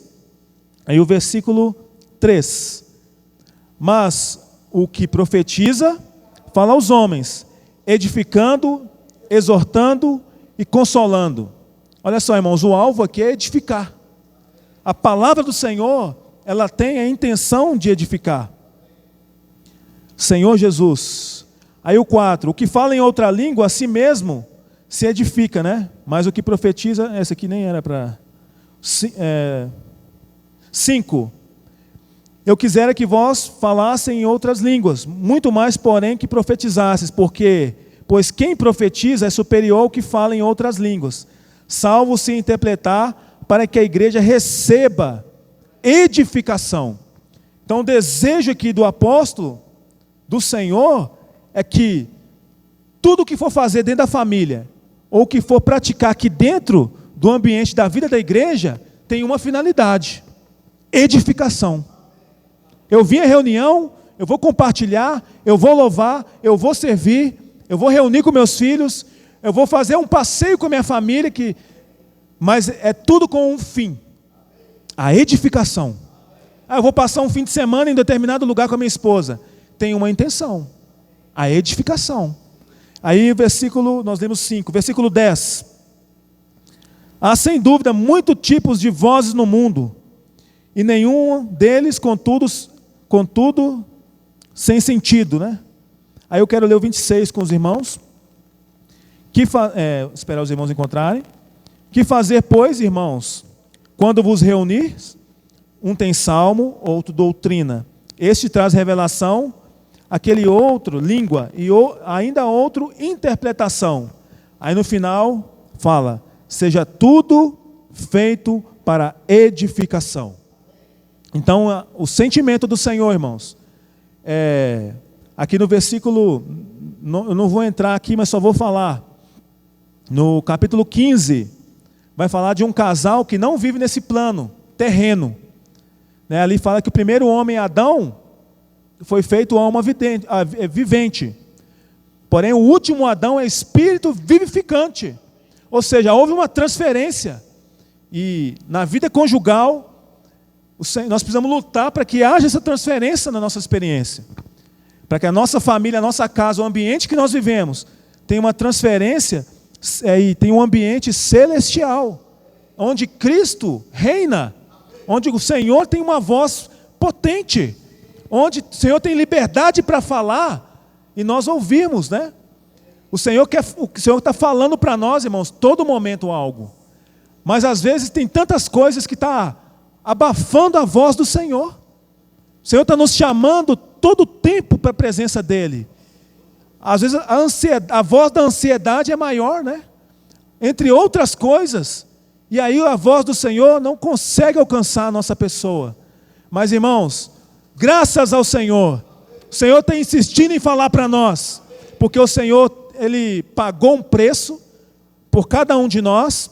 Aí o versículo 3: mas o que profetiza, fala aos homens, edificando, exortando e consolando. Olha só, irmãos, o alvo aqui é edificar. A palavra do Senhor, ela tem a intenção de edificar. Senhor Jesus. Aí o 4, o que fala em outra língua, a si mesmo se edifica, né? Mas o que profetiza, essa aqui nem era para... 5, eu quisera que vós falassem em outras línguas, muito mais, porém, que profetizasses, pois quem profetiza é superior ao que fala em outras línguas, salvo se interpretar, para que a igreja receba edificação. Então o desejo aqui do apóstolo, do Senhor, é que tudo que for fazer dentro da família, ou que for praticar aqui dentro do ambiente da vida da igreja, tem uma finalidade: edificação. Eu vim à reunião, eu vou compartilhar, eu vou louvar, eu vou servir, eu vou reunir com meus filhos, eu vou fazer um passeio com a minha família, mas é tudo com um fim: a edificação. Eu vou passar um fim de semana em determinado lugar com a minha esposa. Tem uma intenção: a edificação. Aí nós lemos 5, versículo 10. Há sem dúvida muitos tipos de vozes no mundo, e nenhum deles, contudo, sem sentido, né? Aí eu quero ler o 26 com os irmãos. Esperar os irmãos encontrarem. Que fazer, pois, irmãos, quando vos reunir, um tem salmo, outro doutrina. Este traz revelação, aquele outro, língua, e ainda outro, interpretação. Aí no final, fala, seja tudo feito para edificação. Então, o sentimento do Senhor, irmãos, aqui no versículo, eu não vou entrar aqui, mas só vou falar, no capítulo 15, vai falar de um casal que não vive nesse plano terreno. Ali fala que o primeiro homem, Adão, foi feito alma vivente. Porém, o último Adão é espírito vivificante. Ou seja, houve uma transferência. E na vida conjugal, nós precisamos lutar para que haja essa transferência na nossa experiência. Para que a nossa família, a nossa casa, o ambiente que nós vivemos, tenha uma transferência e tenha um ambiente celestial. Onde Cristo reina. Onde o Senhor tem uma voz potente. Onde o Senhor tem liberdade para falar. E nós ouvimos, né? O Senhor está falando para nós, irmãos, todo momento algo. Mas às vezes tem tantas coisas que está abafando a voz do Senhor. O Senhor está nos chamando todo o tempo para a presença dEle. Às vezes a voz da ansiedade é maior, né? Entre outras coisas. E aí a voz do Senhor não consegue alcançar a nossa pessoa. Mas irmãos, graças ao Senhor, o Senhor está insistindo em falar para nós. Porque o Senhor, Ele pagou um preço por cada um de nós.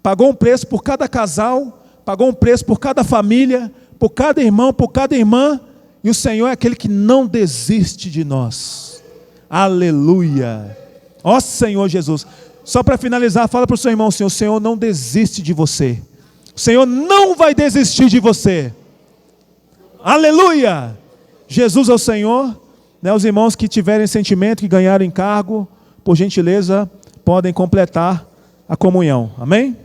Pagou um preço por cada casal, pagou um preço por cada família, por cada irmão, por cada irmã, e o Senhor é aquele que não desiste de nós. Aleluia! Ó Senhor Jesus! Só para finalizar, fala para o seu irmão assim, o Senhor não desiste de você. O Senhor não vai desistir de você. Aleluia! Jesus é o Senhor, né? Os irmãos que tiverem sentimento, que ganharam encargo, por gentileza, podem completar a comunhão. Amém?